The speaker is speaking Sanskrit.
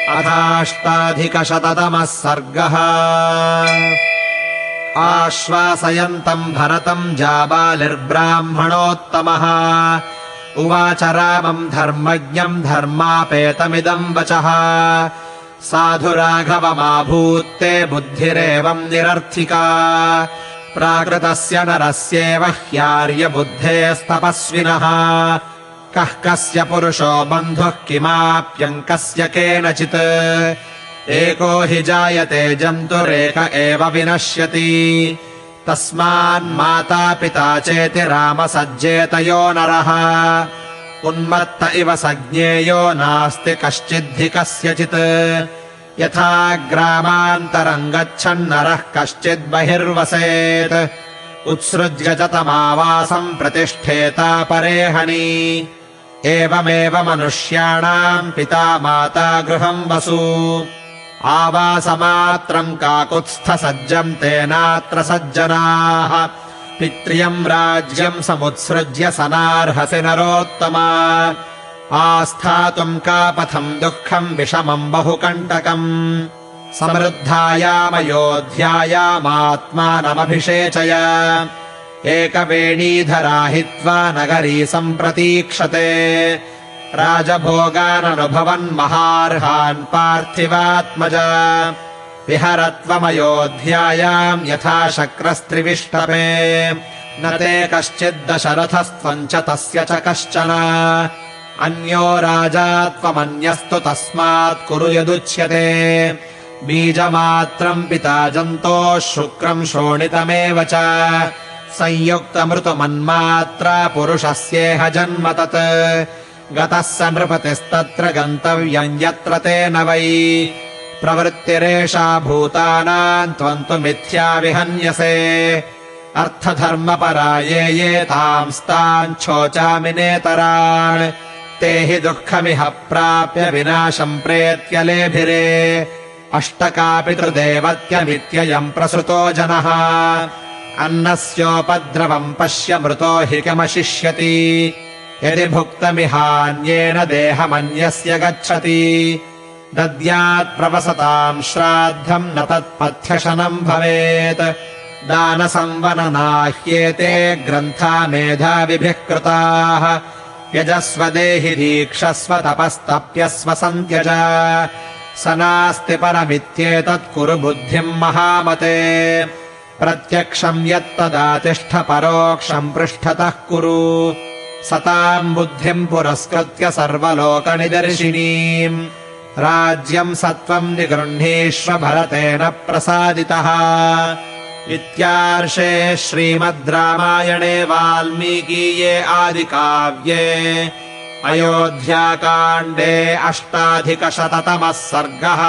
अथाष्टाधिकशततमः सर्गः। आश्वासयन्तम् भरतम् जाबालिर्ब्राह्मणोत्तमः उवाच रामम् धर्मज्ञम् धर्मापेतमिदम् वचः। साधु राघवमाभूत्ते बुद्धिरेवम् निरर्थिका प्राकृतस्य नरस्येव ह्यार्यबुद्धेस्तपस्विनः। कः कस्य पुरुषो बन्धुः किमाप्यम् कस्य केनचित् एको हि जायते जन्तुरेक एव विनश्यति। तस्मान्माता पिता चेति रामसज्जेतयो नरः उन्मत्त इव सज्ञेयो नास्ति कश्चिद्धि कस्यचित्। यथा ग्रामान्तरम् गच्छन्नरः कश्चिद्बहिर्वसेत् उत्सृज्य च तमावासम् प्रतिष्ठेतापरेहणि। एवमेव मनुष्याणाम् पिता माता गृहम् वसु आवासमात्रम् काकुत्स्थसज्जम् तेनात्र सज्जनाः। पित्र्यम् राज्यम् समुत्सृज्य सनार्हसि नरोत्तमा आस्थातुम् कापथम् दुःखम् विषमम् बहुकण्टकम्। समृद्धायामयोध्यायामात्मानमभिषेचय एकवेणीधरा हित्वा नगरी सम्प्रतीक्षते। राजभोगाननुभवन् महार्हान् पार्थिवात्मजा विहरत्वमयोध्यायाम् यथा शक्रस्त्रिविष्टपे। न ते कश्चिद्दशरथस्त्वम् च तस्य च कश्चन अन्यो राजा त्वमन्यस्तु तस्मात् कुरु यदुच्यते। बीजमात्रम् पिता जन्तोः शुक्रम् शोणितमेव च संयुक्तमृतुमन्मात्रा पुरुषस्येह जन्म तत्। गतः स नृपतिस्तत्र गन्तव्यम् यत्र तेन वै प्रवृत्तिरेषा भूतानाम् त्वम् तु मिथ्या विहन्यसे। अर्थधर्मपरा ये तांस्तान् छोचामि नेतरान् ते हि दुःखमिह प्राप्य विनाशम् प्रेत्य लेभिरे। अष्टकापितृदेवत्यमित्ययम् प्रसृतो जनः अन्नस्योपद्रवम् पश्य मृतो हि किमशिष्यति। यदि भुक्तमिहान्येन देहमन्यस्य गच्छति दद्यात् प्रवसताम् श्राद्धम् न तत्पथ्यशनम् भवेत्। दानसंवननाह्येते ग्रन्था मेधाविभिः कृताः यजस्व देहि दीक्षस्व तपस्तप्यस्व सन्त्यज। स नास्ति परमित्येतत् कुरु बुद्धिम् महामते। प्रत्यक्षम् यत्तदातिष्ठ परोक्षम् पृष्ठतः कुरु सताम् बुद्धिम् पुरस्कृत्य सर्वलोकनिदर्शिनीम्। राज्यम् सत्त्वम् निगृह्णीष्व भरतेन प्रसादितः। इत्यार्षे श्रीमद् रामायणे वाल्मीकीये आदिकाव्ये अयोध्याकाण्डे 8अधिकशततमः सर्गः।